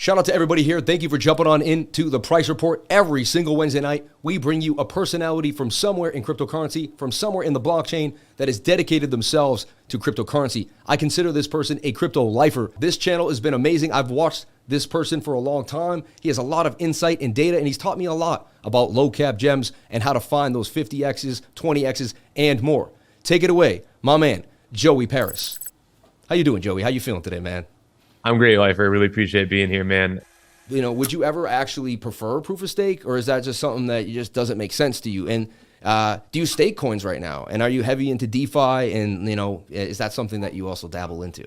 Shout out to everybody here. Thank you for jumping on into the Price Report. Every single Wednesday night, we bring you a personality from somewhere in cryptocurrency, from somewhere in the blockchain that has dedicated themselves to cryptocurrency. I consider this person a crypto lifer. This channel has been amazing. I've watched this person for a long time. He has a lot of insight and data, and he's taught me a lot about low cap gems and how to find those 50Xs, 20Xs, and more. Take it away, my man, Joey Paris. How you doing, Joey? How you feeling today, man? I'm great, Lifer. I really appreciate being here, man. You know, would you ever actually prefer proof of stake, or is that just something that just doesn't make sense to you? And do you stake coins right now? And are you heavy into DeFi? And, you know, is that something that you also dabble into?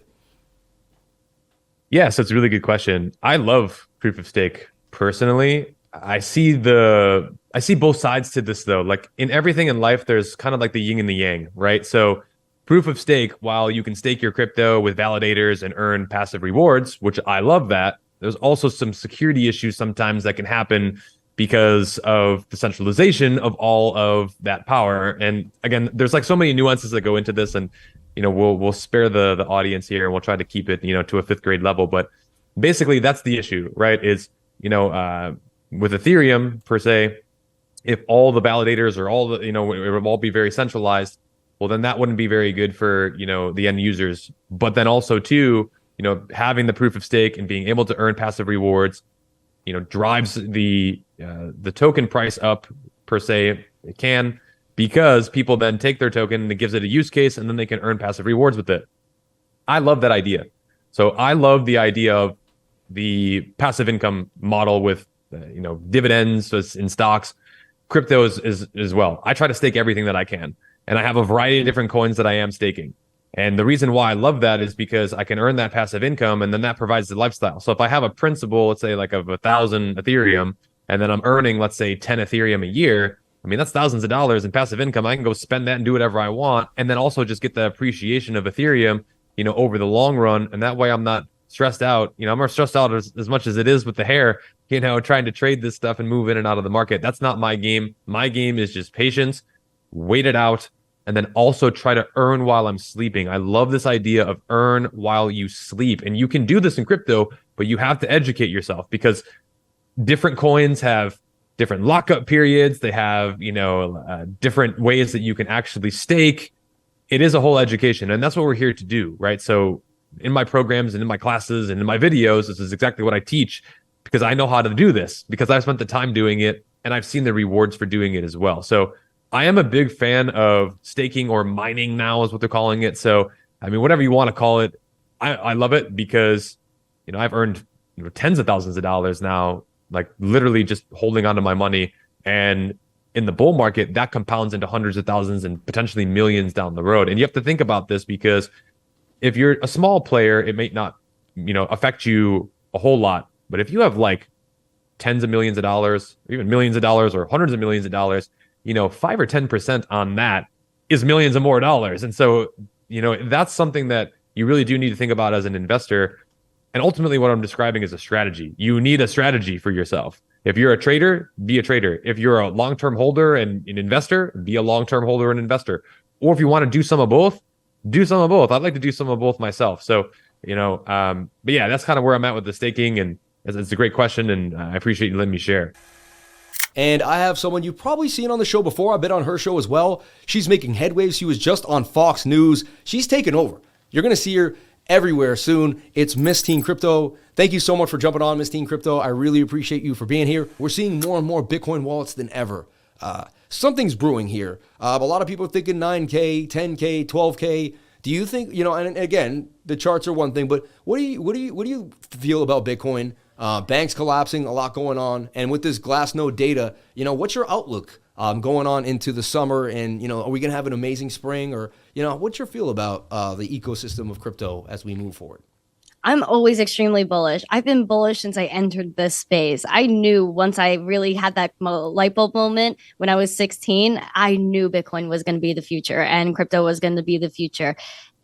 Yeah, so it's a really good question. I love proof of stake personally. I see both sides to this, though. Like in everything in life, there's kind of like the yin and the yang, right? So proof of stake, while you can stake your crypto with validators and earn passive rewards, which I love that, there's also some security issues sometimes that can happen because of the centralization of all of that power. And again, there's like so many nuances that go into this, and you know, we'll spare the audience here and we'll try to keep it, you know, to a 5th grade level. But basically that's the issue, right? Is, you know, with Ethereum per se, if all the validators or all the, you know, it would all be very centralized, well, then that wouldn't be very good for, you know, the end users. But then also too, you know, having the proof of stake and being able to earn passive rewards, you know, drives the token price up per se. It can, because people then take their token and it gives it a use case, and then they can earn passive rewards with it. I love that idea. So I love the idea of the passive income model with, you know, dividends in stocks. Crypto is as well. I try to stake everything that I can. And I have a variety of different coins that I am staking. And the reason why I love that is because I can earn that passive income, and then that provides the lifestyle. So if I have a principal, let's say like of 1,000 Ethereum, and then I'm earning, let's say 10 Ethereum a year, I mean, that's thousands of dollars in passive income. I can go spend that and do whatever I want. And then also just get the appreciation of Ethereum, you know, over the long run. And that way I'm not stressed out. You know, I'm not stressed out as much as it is with the hair, you know, trying to trade this stuff and move in and out of the market. That's not my game. My game is just patience, wait it out, and then also try to earn while I'm sleeping. I love this idea of earn while you sleep. And you can do this in crypto, but you have to educate yourself, because different coins have different lockup periods. They have, you know, different ways that you can actually stake. It is a whole education, and that's what we're here to do, right? So in my programs and in my classes and in my videos, this is exactly what I teach, because I know how to do this, because I've spent the time doing it and I've seen the rewards for doing it as well. So I am a big fan of staking, or mining now is what they're calling it. So, I mean, whatever you want to call it, I love it, because, you know, I've earned, you know, tens of thousands of dollars now, like literally just holding onto my money. And in the bull market, that compounds into hundreds of thousands and potentially millions down the road. And you have to think about this, because if you're a small player, it may not, you know, affect you a whole lot. But if you have like tens of millions of dollars, or even millions of dollars, or hundreds of millions of dollars, you know, 5 or 10% on that is millions of more dollars. And so, you know, that's something that you really do need to think about as an investor. And ultimately what I'm describing is a strategy. You need a strategy for yourself. If you're a trader, be a trader. If you're a long-term holder and an investor, be a long-term holder and investor. Or if you want to do some of both, do some of both. I'd like to do some of both myself. So, you know, but yeah, that's kind of where I'm at with the staking. And it's a great question, and I appreciate you letting me share. And I have someone you've probably seen on the show before. I've been on her show as well. She's making headwaves. She was just on Fox News. She's taken over. You're going to see her everywhere soon. It's Miss Teen Crypto. Thank you so much for jumping on, Miss Teen Crypto. I really appreciate you for being here. We're seeing more and more Bitcoin wallets than ever. Something's brewing here. A lot of people are thinking 9K, 10K, 12K. Do you think, you know, and again, the charts are one thing, but what do you feel about Bitcoin? Banks collapsing, a lot going on. And with this Glassnode data, you know, what's your outlook going on into the summer? And, you know, are we going to have an amazing spring? Or, you know, what's your feel about the ecosystem of crypto as we move forward? I'm always extremely bullish. I've been bullish since I entered this space. I knew once I really had that light bulb moment when I was 16, I knew Bitcoin was going to be the future and crypto was going to be the future.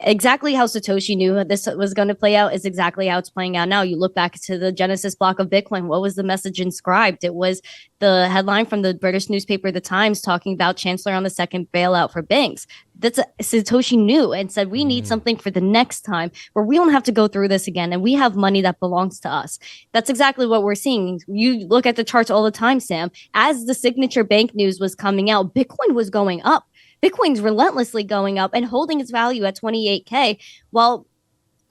exactly how Satoshi knew this was going to play out is exactly how it's playing out now. You look back to the Genesis block of Bitcoin. What was the message inscribed? It was the headline from the British newspaper, The Times, talking about Chancellor on the second bailout for banks. Satoshi knew and said, we need something for the next time where we don't have to go through this again. And we have money that belongs to us. That's exactly what we're seeing. You look at the charts all the time, Sam. As the signature bank news was coming out, Bitcoin was going up. Bitcoin's relentlessly going up and holding its value at 28K while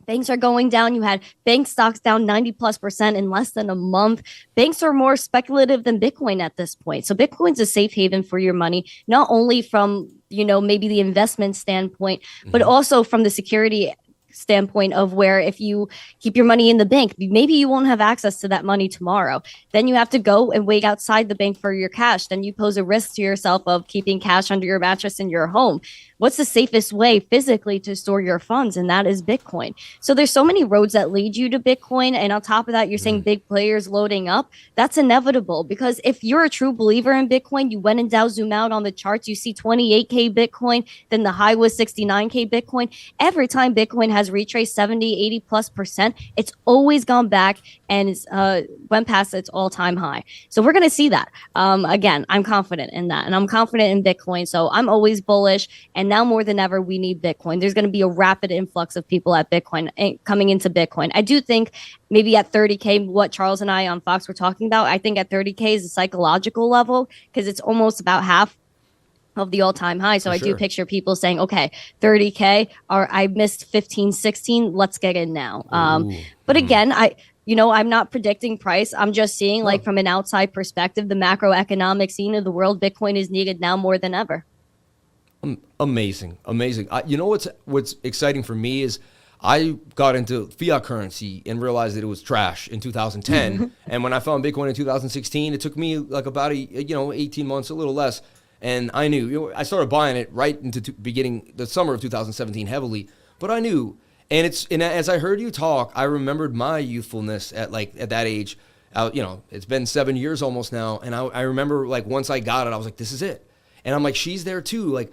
banks are going down. You had bank stocks down 90+% in less than a month. Banks are more speculative than Bitcoin at this point. So Bitcoin's a safe haven for your money, not only from, maybe the investment standpoint, but also from the security standpoint of where if you keep your money in the bank, maybe you won't have access to that money tomorrow. Then you have to go and wait outside the bank for your cash. Then you pose a risk to yourself of keeping cash under your mattress in your home. What's the safest way physically to store your funds? And that is Bitcoin. So there's so many roads that lead you to Bitcoin. And on top of that, you're saying big players loading up. That's inevitable because if you're a true believer in Bitcoin, you went and down, zoom out on the charts, you see 28K Bitcoin, then the high was 69K Bitcoin. Every time Bitcoin has retraced 70, 80+%, it's always gone back and went past its all-time high. So we're going to see that. Again, I'm confident in that. And I'm confident in Bitcoin. So I'm always bullish. And now more than ever, we need Bitcoin. There's going to be a rapid influx of people at Bitcoin coming into Bitcoin. I do think maybe at 30K, what Charles and I on Fox were talking about, I think at 30K is a psychological level because it's almost about half of the all-time high. So I do picture people saying, okay, 30K, or I missed 15, 16, let's get in now. But again, I'm not predicting price. I'm just seeing like from an outside perspective, the macroeconomic scene of the world, Bitcoin is needed now more than ever. Amazing. What's exciting for me is I got into fiat currency and realized that it was trash in 2010. And when I found Bitcoin in 2016, it took me like about 18 months, a little less. And I knew, I started buying it right into the summer of 2017 heavily, but I knew. And as I heard you talk, I remembered my youthfulness at that age. It's been 7 years almost now. And I remember like once I got it, I was like, this is it. And I'm like, she's there too. Like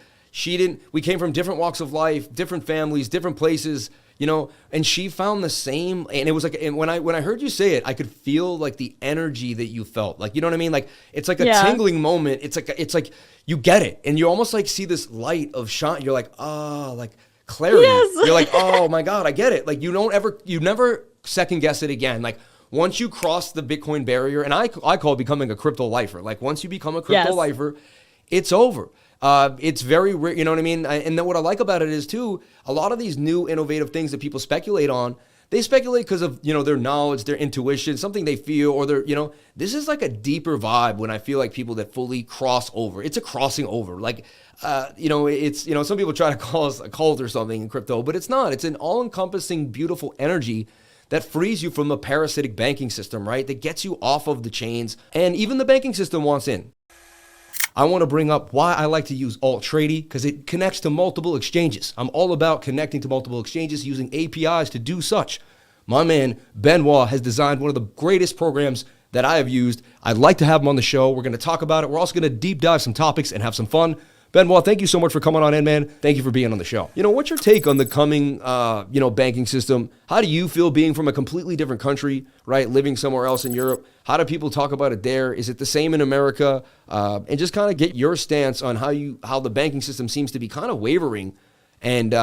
we came from different walks of life, different families, different places, and she found the same. And it was like, and when I heard you say it, I could feel like the energy that you felt. Like, you know what I mean? Like, it's like a tingling moment. It's like you get it. And you almost like see this light of shine. You're like, oh, like clarity. Yes. You're like, oh my God, I get it. Like you never second guess it again. Like once you cross the Bitcoin barrier, and I call it becoming a crypto lifer. Like once you become a crypto lifer, it's over. It's very rare, you know what I mean? And then what I like about it is too, a lot of these new innovative things that people speculate on, they speculate because of, their knowledge, their intuition, something they feel, or this is like a deeper vibe when I feel like people that fully cross over. It's a crossing over. Like, it's, some people try to call us a cult or something in crypto, but it's not. It's an all-encompassing, beautiful energy that frees you from the parasitic banking system, right? That gets you off of the chains. And even the banking system wants in. I want to bring up why I like to use AltTradey because it connects to multiple exchanges. I'm all about connecting to multiple exchanges using APIs to do such. My man, Benoit, has designed one of the greatest programs that I have used. I'd like to have him on the show. We're going to talk about it. We're also going to deep dive some topics and have some fun. Benoit, thank you so much for coming on in, man. Thank you for being on the show. What's your take on the coming, banking system? How do you feel being from a completely different country, right? Living somewhere else in Europe. How do people talk about it there? Is it the same in America? And just kind of get your stance on how the banking system seems to be kind of wavering. And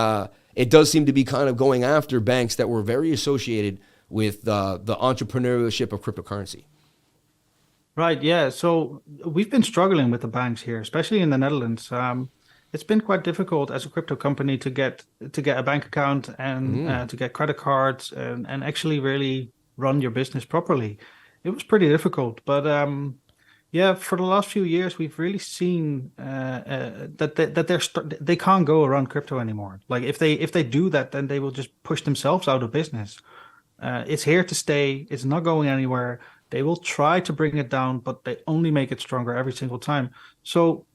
it does seem to be kind of going after banks that were very associated with the entrepreneurship of cryptocurrency. Right, yeah. So we've been struggling with the banks here, especially in the Netherlands. It's been quite difficult as a crypto company to get a bank account and to get credit cards and actually really run your business properly. It was pretty difficult, but for the last few years we've really seen that they can't go around crypto anymore. Like if they do that, then they will just push themselves out of business. It's here to stay. It's not going anywhere. They will try to bring it down, but they only make it stronger every single time. So,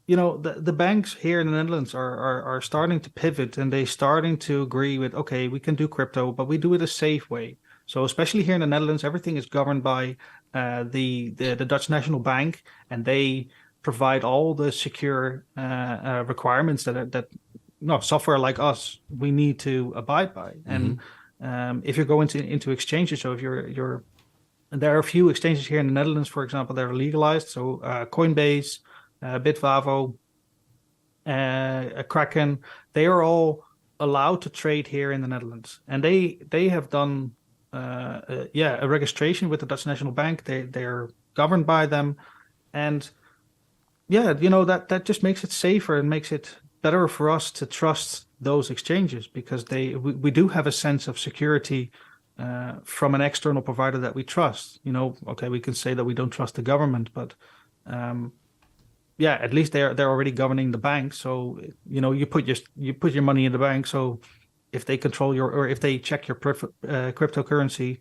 the banks here in the Netherlands are starting to pivot, and they're starting to agree with, okay, we can do crypto, but we do it a safe way. So especially here in the Netherlands, everything is governed by the Dutch National Bank, and they provide all the secure requirements that no software like us, we need to abide by. And if you're going into exchanges, so if you're there are a few exchanges here in the Netherlands, for example, that are legalized. So Coinbase, Bitvavo, Kraken, they are all allowed to trade here in the Netherlands, and they have done a registration with the Dutch National Bank. They're governed by them, and that just makes it safer and makes it better for us to trust those exchanges, because we do have a sense of security from an external provider that we trust. Okay, we can say that we don't trust the government, but at least they're already governing the bank. So you put your money in the bank. So if they control or if they check your cryptocurrency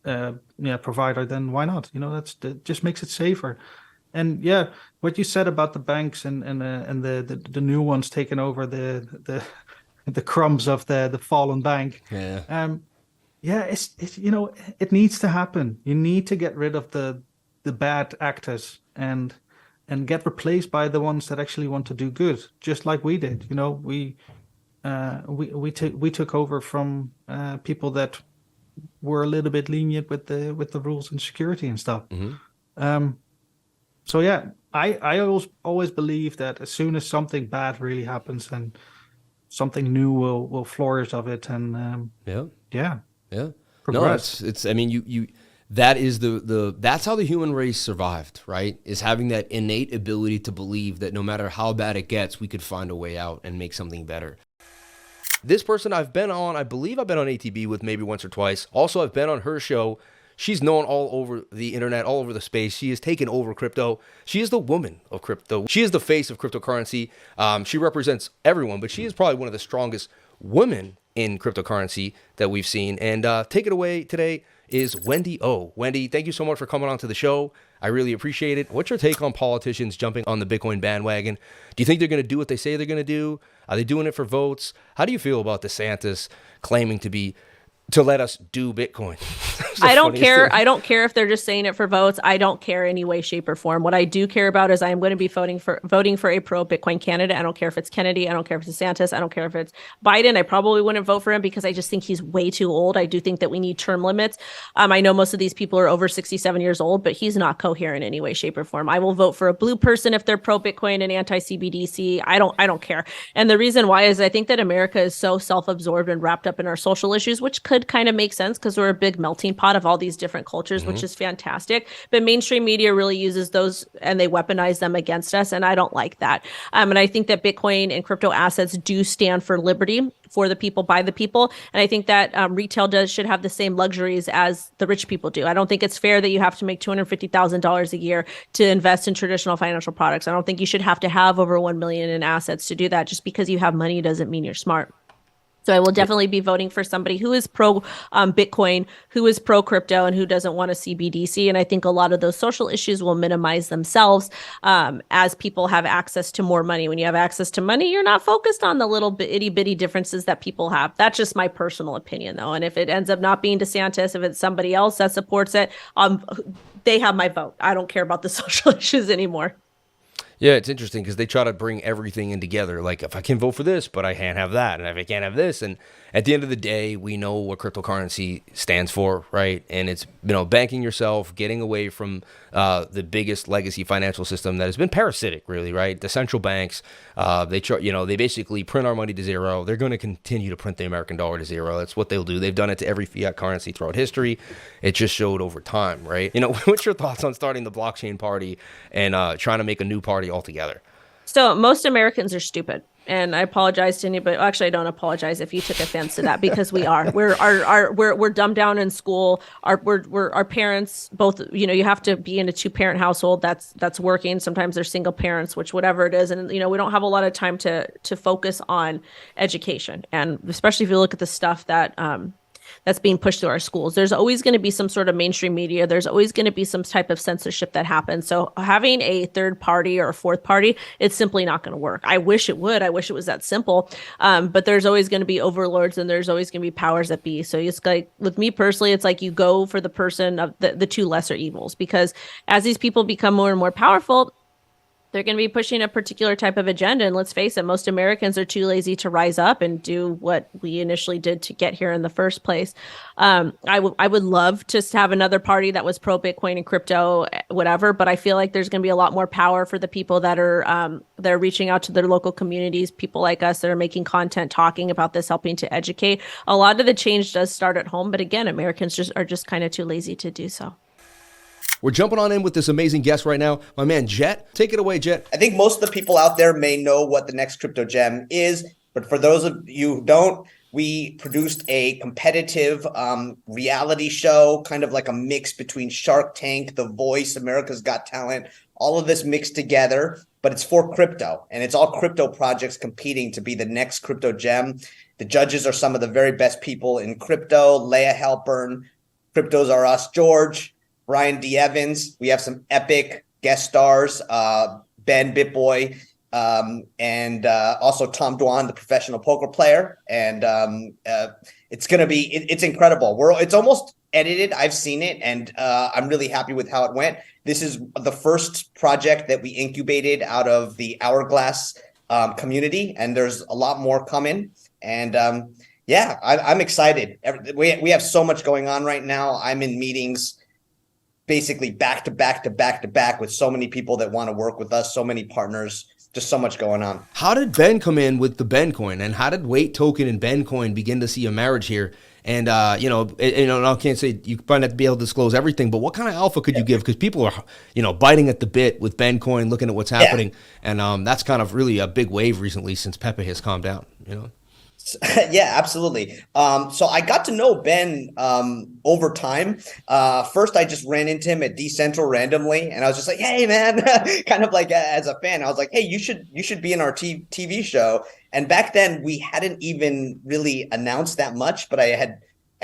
provider, then why not? That just makes it safer. And what you said about the banks and the new ones taking over the crumbs of the fallen bank. It's it needs to happen. You need to get rid of the bad actors and get replaced by the ones that actually want to do good, just like we did. We took over from people that were a little bit lenient with the rules and security and stuff. So I always believe that as soon as something bad really happens, then something new will flourish of it, and progress. No, it's I mean you that is that's how the human race survived, right? Is having that innate ability to believe that no matter how bad it gets, we could find a way out and make something better. This person I believe I've been on ATB with maybe once or twice. Also, I've been on her show. She's known all over the internet, all over the space. She has taken over crypto. She is the woman of crypto. She is the face of cryptocurrency. She represents everyone, but she is probably one of the strongest women in cryptocurrency that we've seen. And take it away today is Wendy O. Wendy, thank you so much for coming on to the show. I really appreciate it. What's your take on politicians jumping on the Bitcoin bandwagon? Do you think they're going to do what they say they're going to do? Are they doing it for votes? How do you feel about DeSantis claiming to let us do Bitcoin? I don't care. I don't care if they're just saying it for votes. I don't care any way, shape, or form. What I do care about is I'm going to be voting for a pro-Bitcoin candidate. I don't care if it's Kennedy. I don't care if it's DeSantis. I don't care if it's Biden. I probably wouldn't vote for him because I just think he's way too old. I do think that we need term limits. I know most of these people are over 67 years old, but he's not coherent in any way, shape, or form. I will vote for a blue person if they're pro-Bitcoin and anti-CBDC. I don't care. And the reason why is I think that America is so self-absorbed and wrapped up in our social issues, which could kind of make sense because we're a big melting pot of all these different cultures, which is fantastic. But mainstream media really uses those and they weaponize them against us. And I don't like that. And I think that Bitcoin and crypto assets do stand for liberty for the people, by the people. And I think that retail should have the same luxuries as the rich people do. I don't think it's fair that you have to make $250,000 a year to invest in traditional financial products. I don't think you should have to have over 1 million in assets to do that. Just because you have money doesn't mean you're smart. So I will definitely be voting for somebody who is pro Bitcoin, who is pro crypto, and who doesn't want a CBDC. And I think a lot of those social issues will minimize themselves as people have access to more money. When you have access to money, you're not focused on the little itty bitty differences that people have. That's just my personal opinion, though. And if it ends up not being DeSantis, if it's somebody else that supports it, they have my vote. I don't care about the social issues anymore. Yeah, it's interesting because they try to bring everything in together. Like, if I can vote for this, but I can't have that, and if I can't have this, and at the end of the day, we know what cryptocurrency stands for, right? And it's banking yourself, getting away from the biggest legacy financial system that has been parasitic, really, right? The central banks, they basically print our money to zero. They're going to continue to print the American dollar to zero. That's what they'll do. They've done it to every fiat currency throughout history. It just showed over time, right? What's your thoughts on starting the blockchain party and trying to make a new party altogether? So most Americans are stupid. And I apologize to anybody. Actually, I don't apologize if you took offense to that, because we are. We're dumbed down in school. Our parents both. You have to be in a 2-parent household that's working. Sometimes they're single parents, which whatever it is, and we don't have a lot of time to focus on education. And especially if you look at the stuff that's being pushed through our schools. There's always going to be some sort of mainstream media. There's always going to be some type of censorship that happens. So having a third party or a fourth party, it's simply not going to work. I wish it would. I wish it was that simple. But there's always going to be overlords and there's always going to be powers that be. So it's like, with me personally, it's like you go for the person of the two lesser evils, because as these people become more and more powerful, They're going to be pushing a particular type of agenda. And let's face it, most Americans are too lazy to rise up and do what we initially did to get here in the first place. I would love to have another party that was pro Bitcoin and crypto, whatever. But I feel like there's going to be a lot more power for the people that are reaching out to their local communities, people like us that are making content, talking about this, helping to educate. A lot of the change does start at home. But again, Americans are just kind of too lazy to do so. We're jumping on in with this amazing guest right now, my man Jet. Take it away, Jet. I think most of the people out there may know what the next crypto gem is, but for those of you who don't, we produced a competitive reality show, kind of like a mix between Shark Tank, The Voice, America's Got Talent, all of this mixed together, but it's for crypto, and it's all crypto projects competing to be the next crypto gem. The judges are some of the very best people in crypto: Leah Halpern, Cryptos Are Us, George, Brian D. Evans. We have some epic guest stars, Ben Bitboy, and also Tom Dwan, the professional poker player. And it's going to be, it's incredible. It's almost edited. I've seen it, and I'm really happy with how it went. This is the first project that we incubated out of the Hourglass community, and there's a lot more coming. And yeah, I'm excited. We have so much going on right now. I'm in meetings basically back to back with so many people that want to work with us, so many partners, just so much going on. How did Ben come in with the Ben coin, and how did Wait Token and Ben coin begin to see a marriage here? And I can't say you might not be able to disclose everything, but what kind of alpha could you give? Because people are, biting at the bit with Ben coin, looking at what's happening, and that's kind of really a big wave recently since Pepe has calmed down. Yeah, absolutely. So I got to know Ben over time. First, I just ran into him at Decentral randomly, and I was just like, "Hey, man!" kind of like as a fan. I was like, "Hey, you should be in our TV show." And back then, we hadn't even really announced that much, but I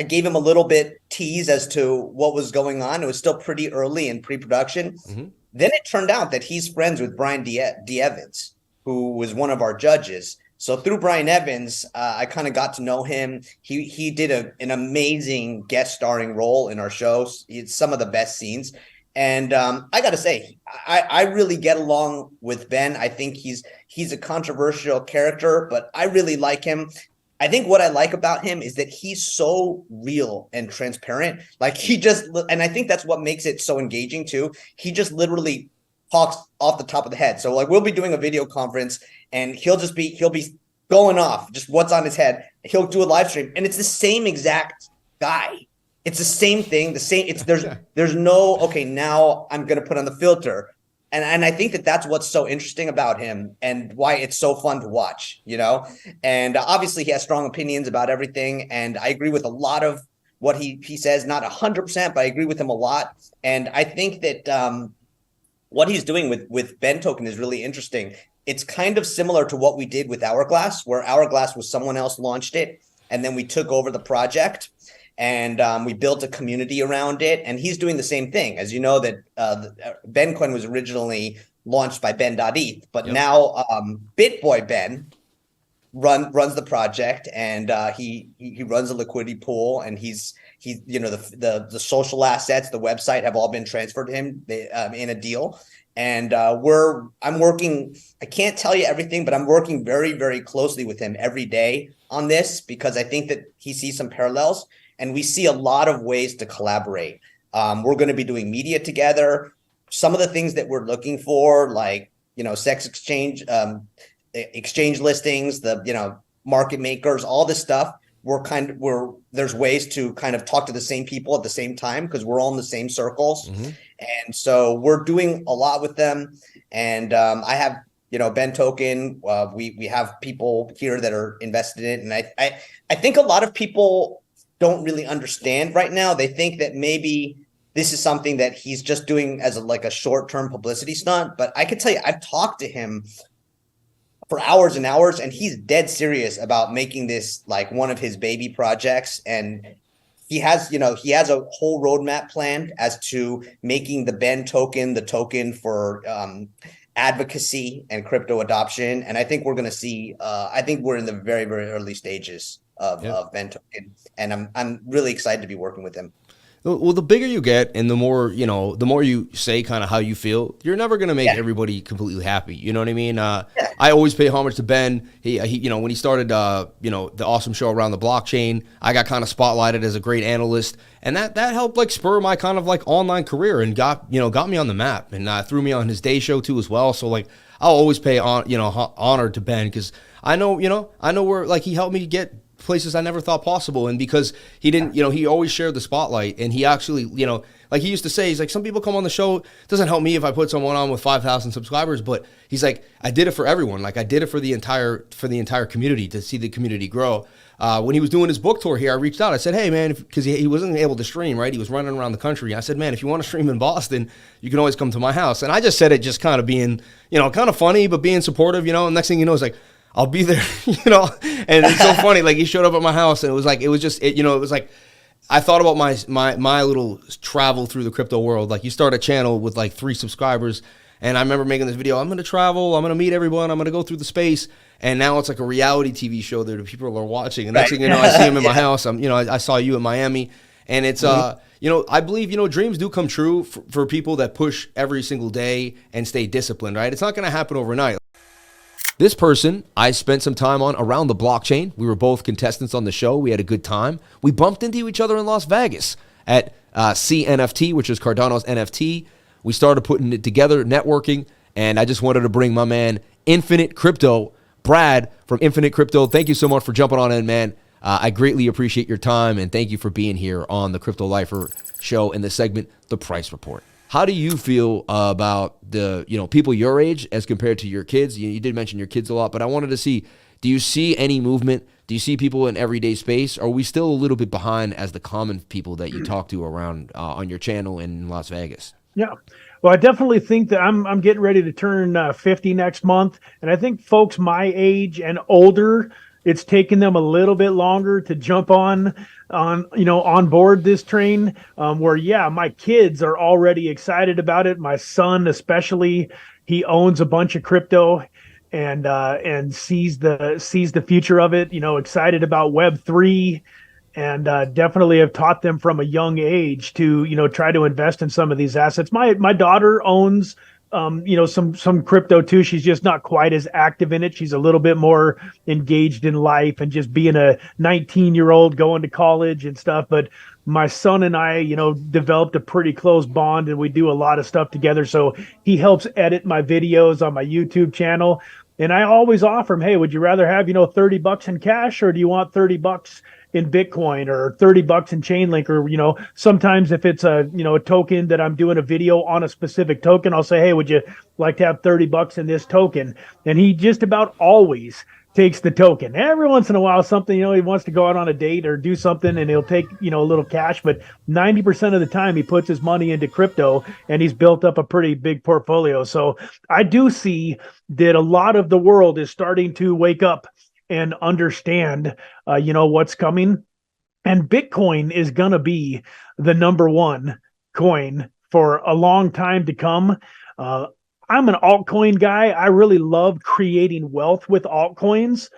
gave him a little bit tease as to what was going on. It was still pretty early in pre-production. Mm-hmm. Then it turned out that he's friends with Brian D. Evans, who was one of our judges. So through Brian Evans, I kind of got to know him. He did an amazing guest starring role in our show. It's some of the best scenes. And I got to say, I really get along with Ben. I think he's a controversial character, but I really like him. I think what I like about him is that he's so real and transparent. Like and I think that's what makes it so engaging too. He just literally talks off the top of the head. So like we'll be doing a video conference and he'll be going off just what's on his head. He'll do a live stream and it's the same exact guy. It's the same thing. There's no, okay, now I'm going to put on the filter. And I think that's what's so interesting about him and why it's so fun to watch, and obviously he has strong opinions about everything. And I agree with a lot of what he says, not 100%, but I agree with him a lot. And I think that, what he's doing with Ben Token is really interesting. It's kind of similar to what we did with Hourglass, where Hourglass was someone else launched it, and then we took over the project, and we built a community around it. And he's doing the same thing. As you know, that Ben Coin was originally launched by Ben.eth, but now BitBoy Ben runs the project, and he runs a liquidity pool, and he's the social assets, the website have all been transferred to him in a deal. And I'm working, I can't tell you everything, but I'm working very, very closely with him every day on this, because I think that he sees some parallels and we see a lot of ways to collaborate. We're going to be doing media together. Some of the things that we're looking for, like, sex exchange, exchange listings, market makers, all this stuff. There's ways to kind of talk to the same people at the same time, because we're all in the same circles. Mm-hmm. And so we're doing a lot with them. And I have, Ben Token, we have people here that are invested in it. And I think a lot of people don't really understand right now. They think that maybe this is something that he's just doing as a short-term publicity stunt. But I can tell you, I've talked to him for hours and hours, and he's dead serious about making this like one of his baby projects. And he has a whole roadmap planned as to making the Ben Token the token for advocacy and crypto adoption. And I think we're going to see, I think we're in the very, very early stages of Ben Token. And I'm really excited to be working with him. Well, the bigger you get and the more you say kind of how you feel, you're never going to make everybody completely happy. You know what I mean? I always pay homage to Ben. He when he started, the awesome show Around the Blockchain, I got kind of spotlighted as a great analyst, and that helped like spur my kind of like online career and got me on the map, and threw me on his day show too as well. So like I'll always pay honor to Ben, because I know where like he helped me get places I never thought possible. And because he didn't, he always shared the spotlight, and he actually, like he used to say, he's like, some people come on the show, it doesn't help me if I put someone on with 5,000 subscribers, but he's like, I did it for everyone. Like I did it for the entire community, to see the community grow. When he was doing his book tour here, I reached out. I said, hey man, because he wasn't able to stream, right? He was running around the country. I said, man, if you want to stream in Boston, you can always come to my house. And I just said it just kind of being, kind of funny, but being supportive, and next thing you know, it's like, I'll be there, and it's so funny. Like he showed up at my house, and it was like, it was like, I thought about my little travel through the crypto world. Like you start a channel with like 3 subscribers, and I remember making this video. I'm going to travel. I'm going to meet everyone. I'm going to go through the space. And now it's like a reality TV show that people are watching. And next thing you know, I see him in my house. I saw you in Miami, and it's, I believe, dreams do come true for people that push every single day and stay disciplined, right? It's not going to happen overnight. This person, I spent some time on Around the Blockchain. We were both contestants on the show. We had a good time. We bumped into each other in Las Vegas at CNFT, which is Cardano's NFT. We started putting it together, networking, and I just wanted to bring my man, Infinite Crypto, Brad from Infinite Crypto. Thank you so much for jumping on in, man. I greatly appreciate your time, and thank you for being here on the Crypto Lifer show in the segment, The Price Report. How do you feel about the, people your age as compared to your kids? You did mention your kids a lot, but I wanted to see, do you see any movement? Do you see people in everyday space? Or are we still a little bit behind as the common people that you talk to around on your channel in Las Vegas? Yeah. Well, I definitely think that I'm getting ready to turn 50 next month. And I think folks my age and older, it's taken them a little bit longer to jump on board this train, where, my kids are already excited about it. My son, especially, he owns a bunch of crypto and sees the future of it, excited about Web3, and definitely have taught them from a young age to, try to invest in some of these assets. My daughter owns some crypto too. She's just not quite as active in it. She's a little bit more engaged in life and just being a 19-year-old going to college and stuff. But my son and I, developed a pretty close bond, and we do a lot of stuff together. So he helps edit my videos on my YouTube channel. And I always offer him, hey, would you rather have, $30 in cash, or do you want $30 in Bitcoin, or $30 in Chainlink, or, sometimes if it's a token that I'm doing a video on a specific token, I'll say, hey, would you like to have $30 in this token? And he just about always takes the token. Every once in a while, something, he wants to go out on a date or do something, and he'll take, a little cash, but 90% of the time he puts his money into crypto, and he's built up a pretty big portfolio. So I do see that a lot of the world is starting to wake up and understand, what's coming. And Bitcoin is going to be the number one coin for a long time to come. I'm an altcoin guy. I really love creating wealth with altcoins.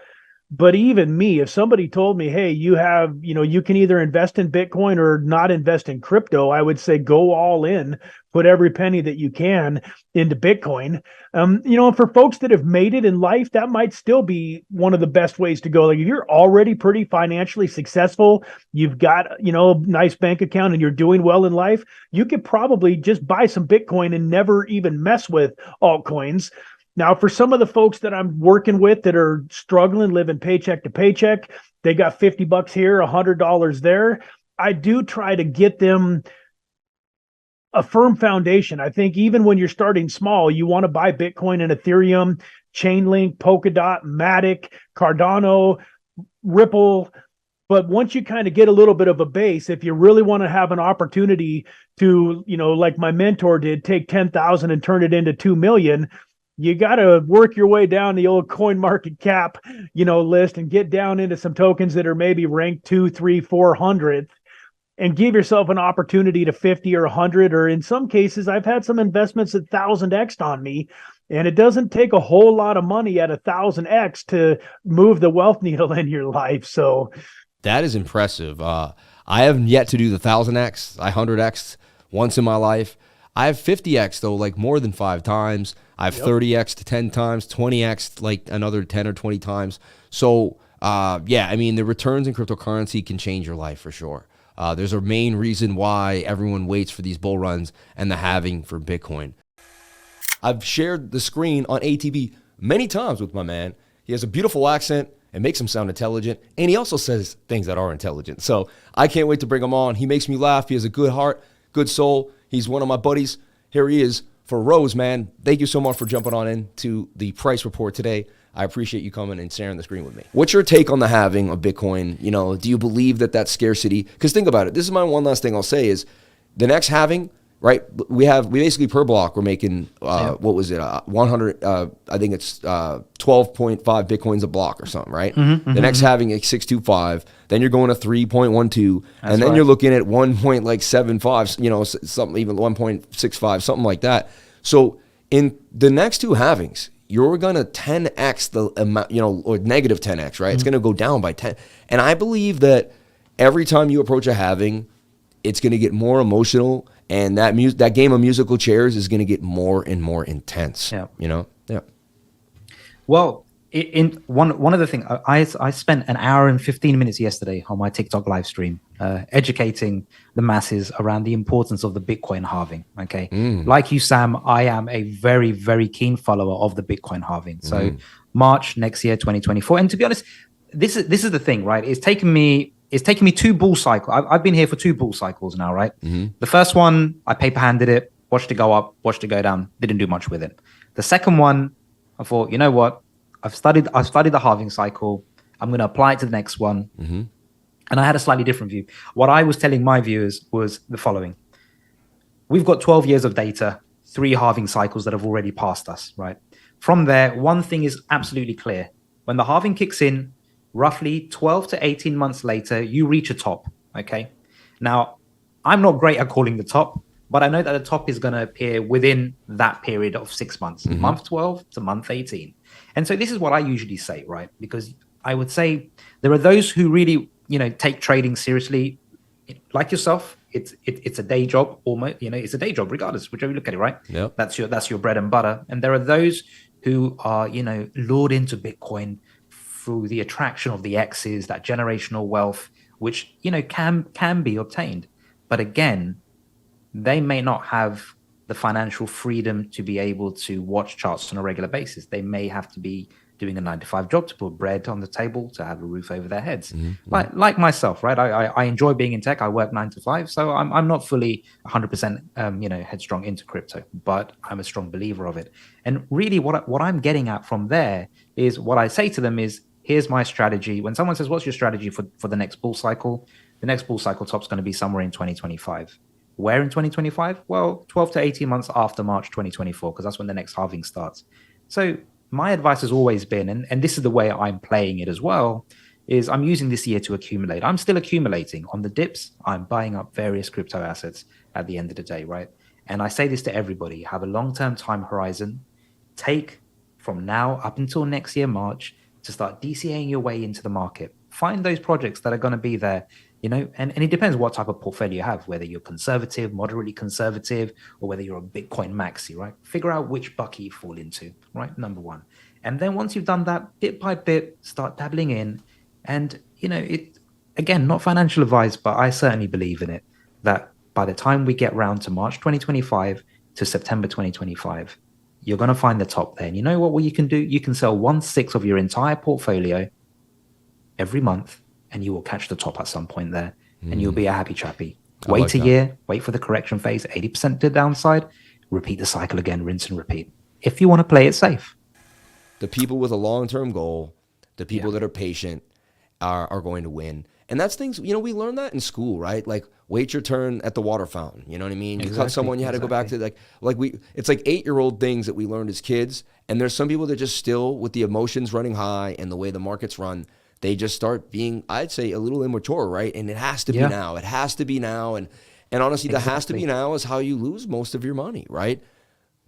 But even me, if somebody told me, hey, you can either invest in Bitcoin or not invest in crypto, I would say go all in, put every penny that you can into Bitcoin. For folks that have made it in life, that might still be one of the best ways to go. Like if you're already pretty financially successful, you've got, a nice bank account and you're doing well in life, you could probably just buy some Bitcoin and never even mess with altcoins. Now, for some of the folks that I'm working with that are struggling, living paycheck to paycheck, they got $50 here, $100 there. I do try to get them a firm foundation. I think even when you're starting small, you want to buy Bitcoin and Ethereum, Chainlink, Polkadot, Matic, Cardano, Ripple. But once you kind of get a little bit of a base, if you really want to have an opportunity to, like my mentor did, take 10,000 and turn it into 2 million, you got to work your way down the old coin market cap, list and get down into some tokens that are maybe ranked 2, 3, 400th, and give yourself an opportunity to 50 or 100, or in some cases, I've had some investments at 1,000x on me, and it doesn't take a whole lot of money at 1,000x to move the wealth needle in your life. So that is impressive. I have yet to do the 1000x, 100x once in my life. I have 50x though, like more than 5 times. I have 30x to 10 times, 20x like another 10 or 20 times. So yeah, I mean, the returns in cryptocurrency can change your life for sure. There's a main reason why everyone waits for these bull runs and the halving for Bitcoin. I've shared the screen on ATB many times with my man. He has a beautiful accent and makes him sound intelligent. And he also says things that are intelligent. So I can't wait to bring him on. He makes me laugh. He has a good heart, good soul. He's one of my buddies. Here he is for Roseman. Thank you so much for jumping on into the price report today. I appreciate you coming and sharing the screen with me. What's your take on the halving of Bitcoin? You know, do you believe that scarcity? Because think about it. This is my one last thing I'll say is the next halving, right? We basically per block, we're making, what was it? 100, I think it's 12.5 Bitcoins a block or something, right? The next halving is 625. Then you're going to 3.12. And then you're looking at 1.75, you know, something even 1.65, something like that. So in the next 2 halvings, you're going to 10x the amount, you know, or negative 10x, right? It's going to go down by 10. And I believe that every time you approach a halving, it's going to get more emotional, and that game of musical chairs is going to get more and more intense. Yeah. You know? Yeah. Well, in one other thing, I spent an hour and 15 minutes yesterday on my TikTok live stream educating the masses around the importance of the Bitcoin halving. Okay, like you, Sam, I am a very, very keen follower of the Bitcoin halving. So March next year, 2024. And to be honest, this is the thing, right? It's taken me 2 bull cycles. I've been here for 2 bull cycles now, right? The first one, I paper handed it, watched it go up, watched it go down, didn't do much with it. The second one, I thought, you know what? I've studied the halving cycle. I'm going to apply it to the next one. And I had a slightly different view. What I was telling my viewers was the following. We've got 12 years of data, 3 halving cycles that have already passed us, right? From there, one thing is absolutely clear. When the halving kicks in, roughly 12 to 18 months later, you reach a top, okay? Now, I'm not great at calling the top, but I know that the top is going to appear within that period of 6 months, month 12 to month 18. And so this is what I usually say, right? Because I would say there are those who really, you know, take trading seriously, like yourself. It's a day job, almost. You know, it's a day job, regardless, whichever you look at it, right? Yep. That's your bread and butter. And there are those who are, you know, lured into Bitcoin through the attraction of the X's, that generational wealth, which, you know, can be obtained. But again, they may not have the financial freedom to be able to watch charts on a regular basis. They may have to be doing a 9-to-5 job to put bread on the table, to have a roof over their heads. Like myself, right? I enjoy being in tech. I work 9 to 5, so I'm not fully 100% you know, headstrong into crypto, but I'm a strong believer of it. And really, what I'm getting at from there is, what I say to them is, here's my strategy. When someone says, "What's your strategy for the next bull cycle?" The next bull cycle top's going to be somewhere in 2025. Where in 2025? Well, 12 to 18 months after March 2024, because that's when the next halving starts. So my advice has always been, and this is the way I'm playing it as well, is I'm using this year to accumulate. I'm still accumulating. On the dips, I'm buying up various crypto assets at the end of the day, right? And I say this to everybody: have a long-term time horizon. Take from now up until next year, March, to start DCAing your way into the market. Find those projects that are going to be there. You know, and it depends what type of portfolio you have, whether you're conservative, moderately conservative, or whether you're a Bitcoin maxi, right? Figure out which bucket you fall into, right? Number one. And then once you've done that, bit by bit, start dabbling in. And, you know, it, again, not financial advice, but I certainly believe in it, that by the time we get round to March 2025 to September 2025, you're going to find the top there. And you know what you can do? You can sell 1/6 of your entire portfolio every month, and you will catch the top at some point there, and you'll be a happy chappy. Wait a year, wait for the correction phase, 80% to the downside, repeat the cycle again, rinse and repeat, if you want to play it safe. The people with a long-term goal, the people that are patient are going to win. And that's things, you know, we learned that in school, right? Like, wait your turn at the water fountain. You know what I mean? You cut someone, you had to go back to it's like 8-year-old things that we learned as kids. And there's some people that just still, with the emotions running high and the way the markets run, they just start being, I'd say, a little immature, right? And it has to be now. It has to be now. And honestly, the has to be now is how you lose most of your money, right?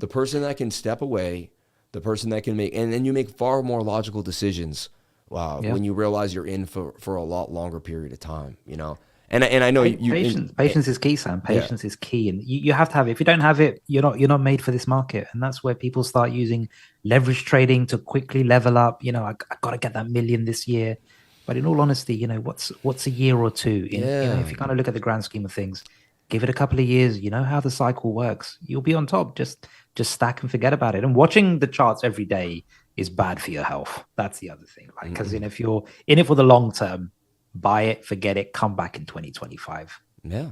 The person that can step away, the person that can make, and then you make far more logical decisions when you realize you're in for a lot longer period of time, you know? And I know patience is key, Sam. Patience is key, and you have to have it. If you don't have it, you're not made for this market. And that's where people start using leverage trading to quickly level up. I got to get that million this year. But in all honesty, what's a year or two? If you kind of look at the grand scheme of things, give it a couple of years. You know how the cycle works. You'll be on top. Just stack and forget about it. And watching the charts every day is bad for your health. That's the other thing. Because if you're in it for the long term, buy it, forget it, come back in 2025. Yeah,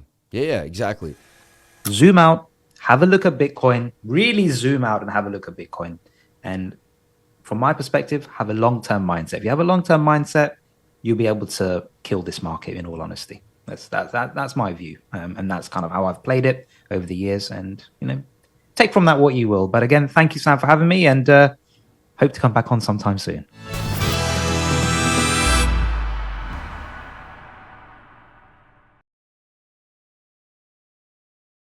exactly. Zoom out, have a look at Bitcoin. Really zoom out and have a look at Bitcoin. And from my perspective, have a long-term mindset. If you have a long-term mindset, you'll be able to kill this market, in all honesty. That's my view. And that's kind of how I've played it over the years. And, take from that what you will. But again, thank you, Sam, for having me, and hope to come back on sometime soon.